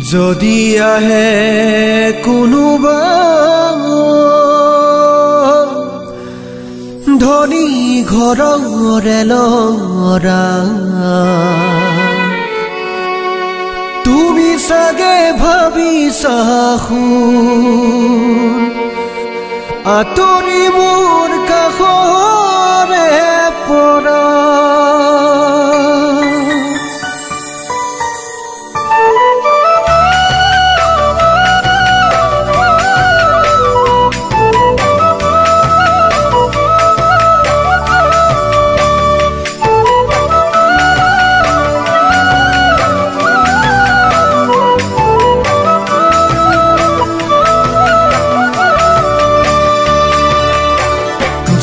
যদি আহে কোনোবা ধনী ঘৰৰে ল'ৰা তুমি চাগে ভাবিছা শুন আঁতৰি মোৰ কাষৰে পৰা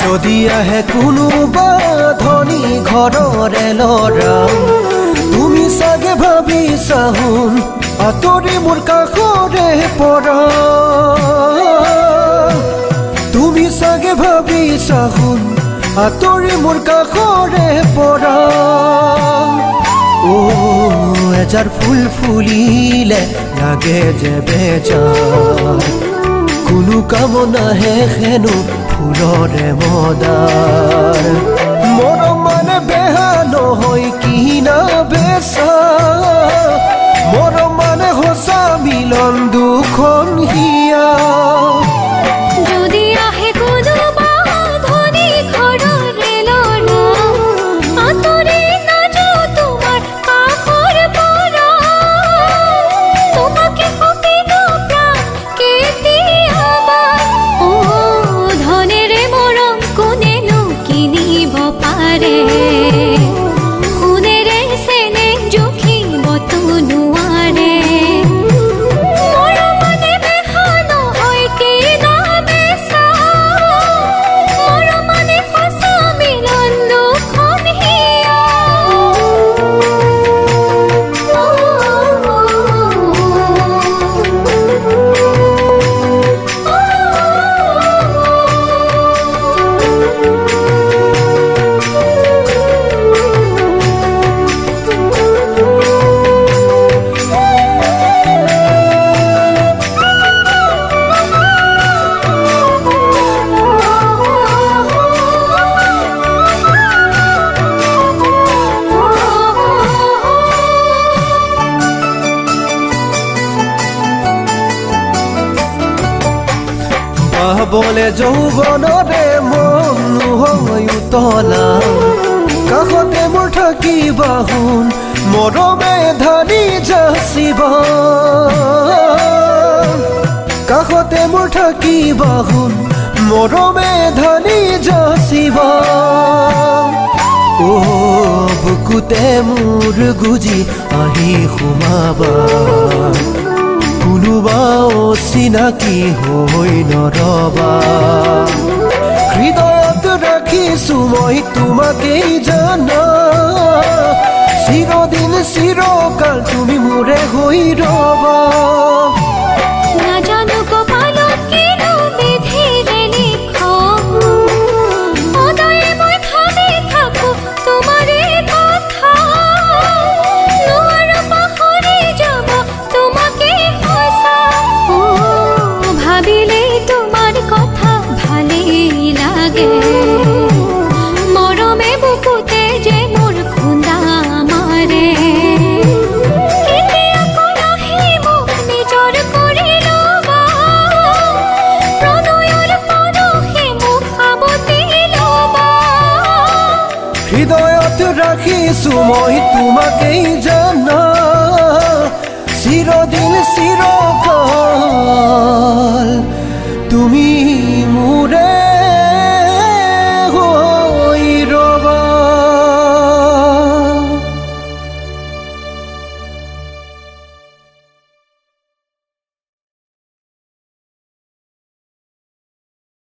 যদি আহে কোনোবা ধনী ঘৰৰে ল'ৰা তুমি চাগে ভাবিছা শুন আঁতৰি মোৰ কাষৰে পৰা তুমি চাগে ভাবিছা শুন আঁতৰি মোৰ কাষৰে পৰা এজাৰ ফুল ফুলিলে লাগে যে বেজাৰ কোনো কাম নাহে হেনো ফুলৰে মদাৰ মৰম মানে বেহা নহয় কিনা বেচা মৰম মানে সঁচা মিলন দুখন হিয়া যদি আহে কোনোবা ধনী ঘৰৰে ল'ৰা আঁতৰি নাযাওঁ তোমাৰ কাষৰ পৰা তোমাকে সপিব প্ৰাণ কেতিয়াবা ধনেৰে মৰম কোনেনো কিনিব পাৰে সোণেৰে চেনেহ জুখিবতো নোৱাৰে মৰম মানে বেহা নহয় কিনা বেচা মৰম মানে সঁচা মিলন দুখন হিয়া বলে যৌৱনৰে মন নহয় উতলা কাষতে মোৰ থাকিবা শুন মৰমে ধানি যাচিবা কাষতে মোৰ থাকিবা শুন মৰমে ধানি যাচিবা বুকুতে মোৰ গুজি আহি সোমাবা কোনোবা অচিনাকি হৈ নৰবা হৃদয়ত ৰাখিছো মই তোমাকেই জানা চিৰদিন চিৰকাল তুমি মোৰে হৈ ৰবা নাজানো কপালত কিনো বিধিৰে লিখা সদায় মই ভাবি থাকো তোমাৰে কথা নোৱাৰো পাহৰি যাব তোমাকে ভাবিলে তোমাৰ কথা ভালেই লাগে মৰমে বুকুতে যে মোৰ খুন্দা মাৰে কেতিয়াকো নাহি মোক নিজৰ কৰি ল'বা প্ৰণয়ৰ পৰশে মোক সাৱটি ল'বা হৃদয়ত ৰাখিছো মই তোমাকেই জানা চিৰদিন চিৰকাল তুমি